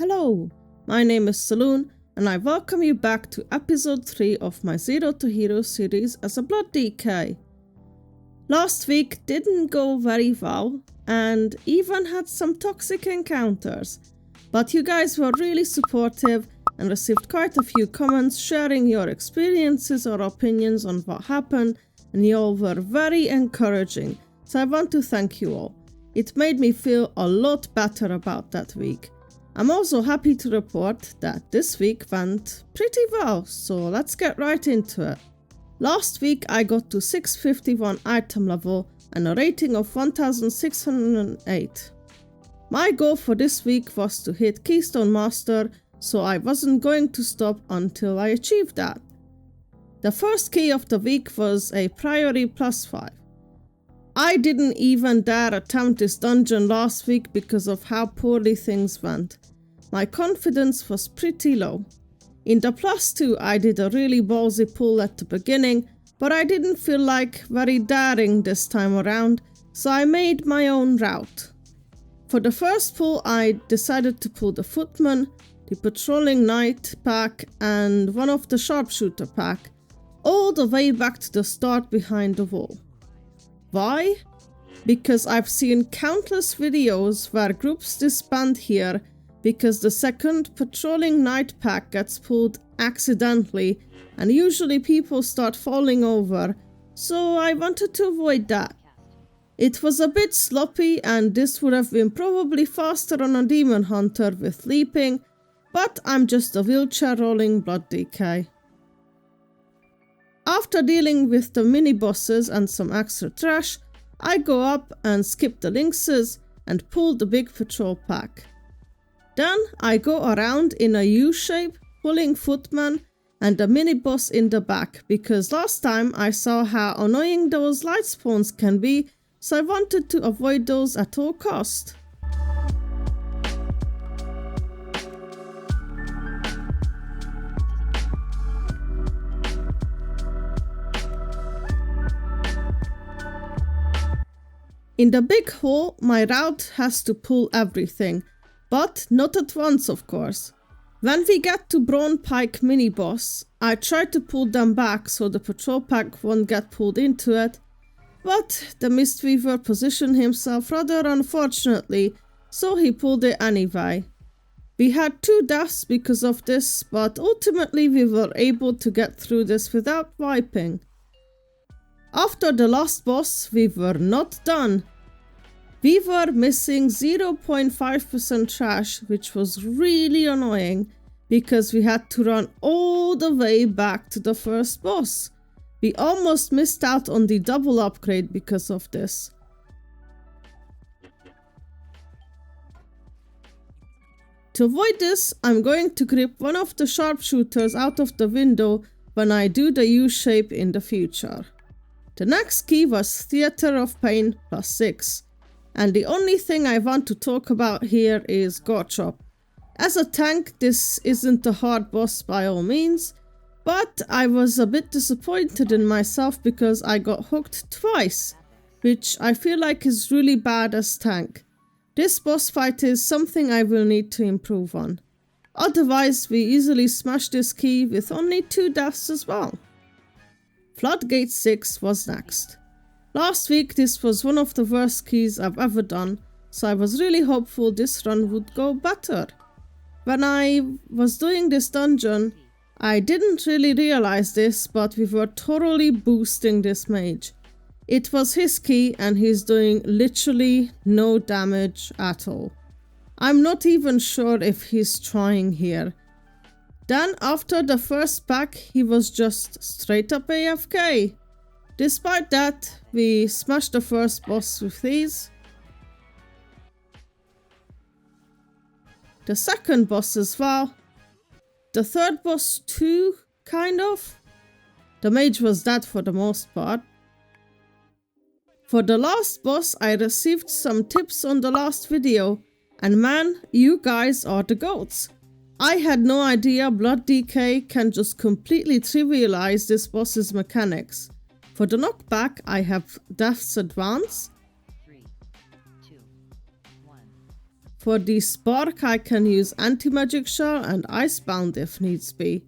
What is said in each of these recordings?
Hello, my name is Saloon and I welcome you back to episode 3 of my Zero to Hero series as a Blood DK. Last week didn't go very well and even had some toxic encounters, but you guys were really supportive and received quite a few comments sharing your experiences or opinions on what happened, and you all were very encouraging, so I want to thank you all. It made me feel a lot better about that week. I'm also happy to report that this week went pretty well, so let's get right into it. Last week I got to 651 item level and a rating of 1608. My goal for this week was to hit Keystone Master, so I wasn't going to stop until I achieved that. The first key of the week was a priority +5. I didn't even dare attempt this dungeon last week because of how poorly things went. My confidence was pretty low. In the +2 I did a really ballsy pull at the beginning, but I didn't feel like very daring this time around, so I made my own route. For the first pull I decided to pull the Footman, the Patrolling Knight pack and one of the Sharpshooter pack, all the way back to the start behind the wall. Why? Because I've seen countless videos where groups disband here because the second Patrolling Knight pack gets pulled accidentally and usually people start falling over, so I wanted to avoid that. It was a bit sloppy and this would have been probably faster on a Demon Hunter with leaping, but I'm just a wheelchair rolling Blood DK. After dealing with the mini bosses and some extra trash, I go up and skip the lynxes and pull the big patrol pack. Then I go around in a U-shape, pulling Footman and the mini boss in the back, because last time I saw how annoying those light spawns can be, so I wanted to avoid those at all cost. In the big hole, my route has to pull everything, but not at once of course. When we get to Brawn Pike mini boss, I try to pull them back so the patrol pack won't get pulled into it, but the Mistweaver positioned himself rather unfortunately, so he pulled it anyway. We had 2 deaths because of this, but ultimately we were able to get through this without wiping. After the last boss, we were not done. We were missing 0.5% trash, which was really annoying because we had to run all the way back to the first boss. We almost missed out on the double upgrade because of this. To avoid this, I'm going to grip one of the sharpshooters out of the window when I do the U-shape in the future. The next key was Theater of Pain +6, and the only thing I want to talk about here is Gorchop. As a tank, this isn't a hard boss by all means, but I was a bit disappointed in myself because I got hooked twice, which I feel like is really bad as tank. This boss fight is something I will need to improve on. Otherwise, we easily smash this key with only 2 deaths as well. Floodgate 6 was next. Last week this was one of the worst keys I've ever done, so I was really hopeful this run would go better. When I was doing this dungeon, I didn't really realize this, but we were thoroughly boosting this mage. It was his key and he's doing literally no damage at all. I'm not even sure if he's trying here. Then after the first pack, he was just straight up AFK. Despite that, we smashed the first boss with ease. The second boss as well. The third boss too, kind of. The mage was dead for the most part. For the last boss, I received some tips on the last video, and man, you guys are the goats. I had no idea Blood DK can just completely trivialize this boss's mechanics. For the knockback, I have Death's Advance. 3, 2, 1. For the spark I can use anti-magic shell and icebound if needs be.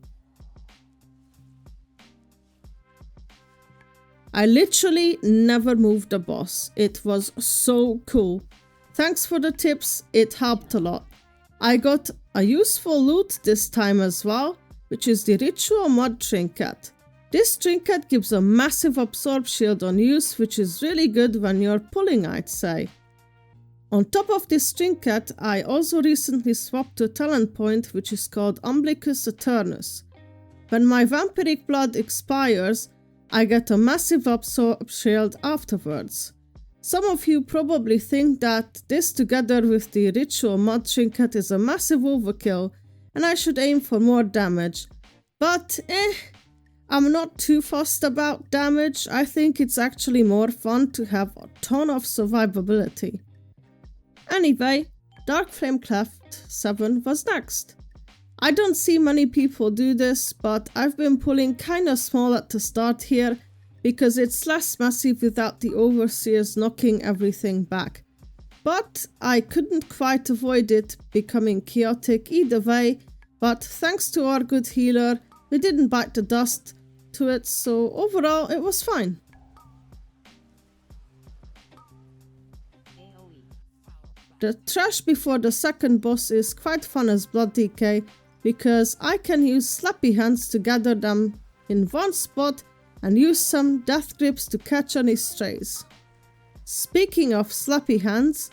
I literally never moved the boss. It was so cool. Thanks for the tips, it helped a lot. I got a useful loot this time as well, which is the Ritual Mud Trinket. This trinket gives a massive absorb shield on use, which is really good when you're pulling, I'd say. On top of this trinket, I also recently swapped to a talent point which is called Umbilicus Eternus. When my vampiric blood expires, I get a massive absorb shield afterwards. Some of you probably think that this together with the Ritual Mud Trinket is a massive overkill and I should aim for more damage. But I'm not too fussed about damage. I think it's actually more fun to have a ton of survivability. Anyway, Dark Flame Cleft 7 was next. I don't see many people do this, but I've been pulling kinda small at the start here because it's less massive without the overseers knocking everything back. But I couldn't quite avoid it becoming chaotic either way, but thanks to our good healer, we didn't bite the dust to it, so overall it was fine. The trash before the second boss is quite fun as Blood DK because I can use Slappy Hands to gather them in one spot and use some death grips to catch any strays. Speaking of Slappy Hands,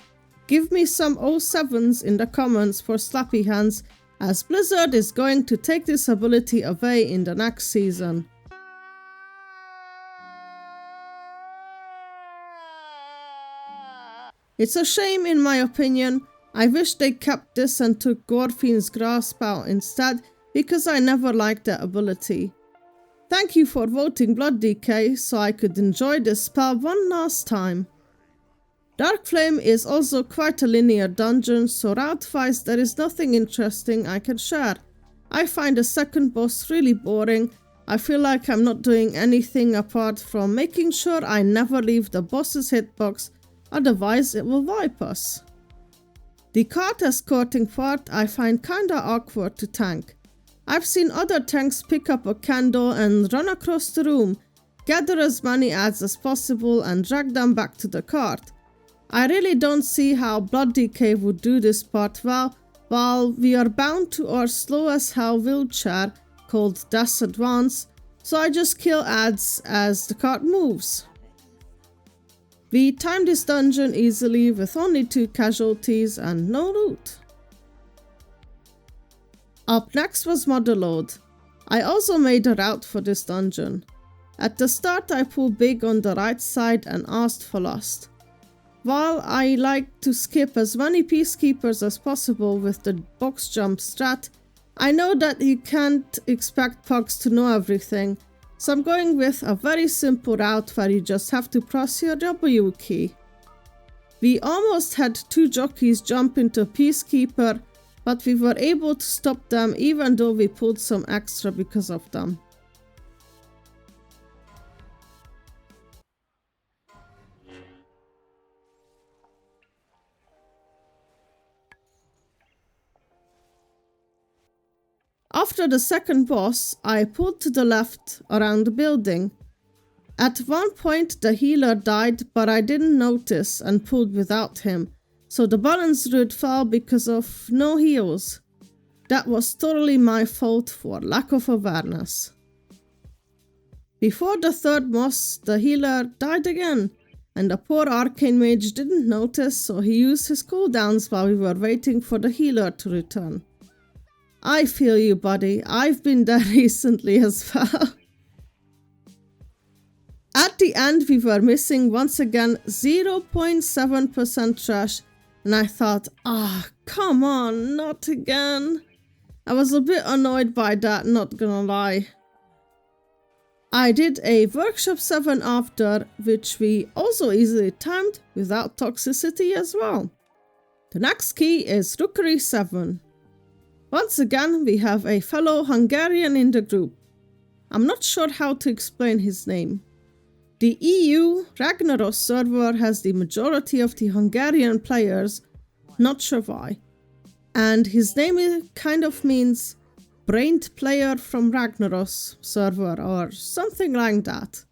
give me some 07s in the comments for Slappy Hands as Blizzard is going to take this ability away in the next season. It's a shame in my opinion. I wish they kept this and took Gorfine's Grasp out instead because I never liked that ability. Thank you for voting Blood DK so I could enjoy this spell one last time. Dark Flame is also quite a linear dungeon, so route-wise there is nothing interesting I can share. I find the second boss really boring. I feel like I'm not doing anything apart from making sure I never leave the boss's hitbox, otherwise it will wipe us. The cart escorting part I find kinda awkward to tank. I've seen other tanks pick up a candle and run across the room, gather as many adds as possible and drag them back to the cart. I really don't see how Blood DK would do this part well, while we are bound to our slow as hell wheelchair called Death Advance, so I just kill adds as the cart moves. We timed this dungeon easily with only 2 casualties and no loot. Up next was Motherlode. I also made a route for this dungeon. At the start I pulled big on the right side and asked for Lust. While I like to skip as many peacekeepers as possible with the box jump strat, I know that you can't expect pugs to know everything, so I'm going with a very simple route where you just have to press your W key. We almost had 2 jockeys jump into peacekeeper, but we were able to stop them even though we pulled some extra because of them. After the second boss, I pulled to the left around the building. At one point the healer died, but I didn't notice and pulled without him, so the balance druid fell because of no heals. That was totally my fault for lack of awareness. Before the third boss, the healer died again, and the poor Arcane Mage didn't notice, so he used his cooldowns while we were waiting for the healer to return. I feel you, buddy. I've been there recently as well. At the end, we were missing once again 0.7% trash, and I thought, come on, not again. I was a bit annoyed by that, not gonna lie. I did a workshop 7 after, which we also easily timed without toxicity as well. The next key is Rookery 7. Once again, we have a fellow Hungarian in the group. I'm not sure how to explain his name. The EU Ragnaros server has the majority of the Hungarian players, Not sure why. And his name kind of means brained player from Ragnaros server or something like that.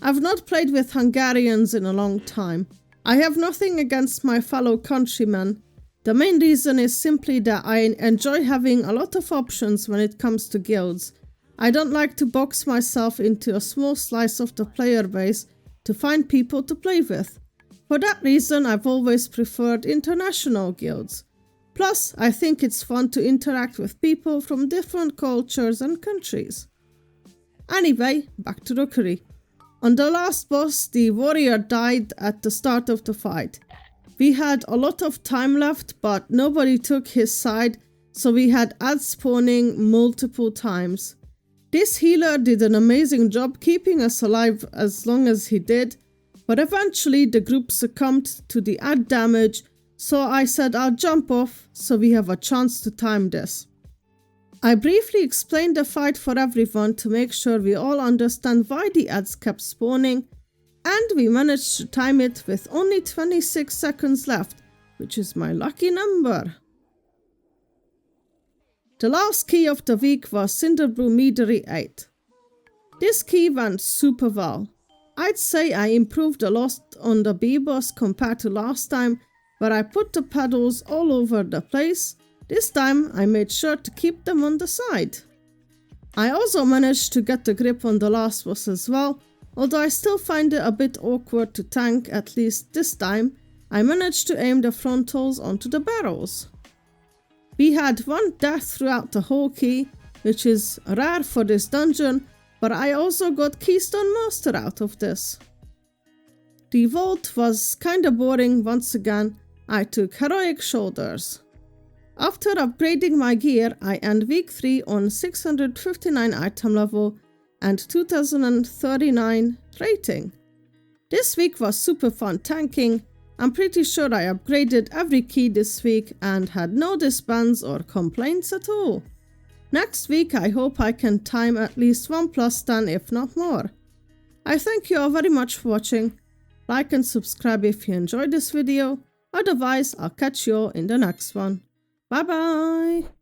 I've not played with Hungarians in a long time. I have nothing against my fellow countrymen. The main reason is simply that I enjoy having a lot of options when it comes to guilds. I don't like to box myself into a small slice of the player base to find people to play with. For that reason, I've always preferred international guilds. Plus, I think it's fun to interact with people from different cultures and countries. Anyway, back to Rookery. On the last boss, the warrior died at the start of the fight. We had a lot of time left, but nobody took his side, so we had ads spawning multiple times. This healer did an amazing job keeping us alive as long as he did, but eventually the group succumbed to the ad damage, so I said I'll jump off so we have a chance to time this. I briefly explained the fight for everyone to make sure we all understand why the ads kept spawning, and we managed to time it with only 26 seconds left, which is my lucky number. The last key of the week was Cinderbrew Meadery 8. This key went super well. I'd say I improved a lot on the B-boss compared to last time, where I put the pedals all over the place. This time I made sure to keep them on the side. I also managed to get the grip on the last boss as well, although I still find it a bit awkward to tank. At least this time I managed to aim the frontals onto the barrels. We had one death throughout the whole key, which is rare for this dungeon, but I also got Keystone Master out of this. The vault was kinda boring once again. I took Heroic Shoulders. After upgrading my gear, I end week 3 on 659 item level and 2039 rating. This week was super fun tanking. I'm pretty sure I upgraded every key this week and had no disbands or complaints at all. Next week I hope I can time at least 1 +10 if not more. I thank you all very much for watching. Like and subscribe if you enjoyed this video. Otherwise, I'll catch you all in the next one. Bye bye!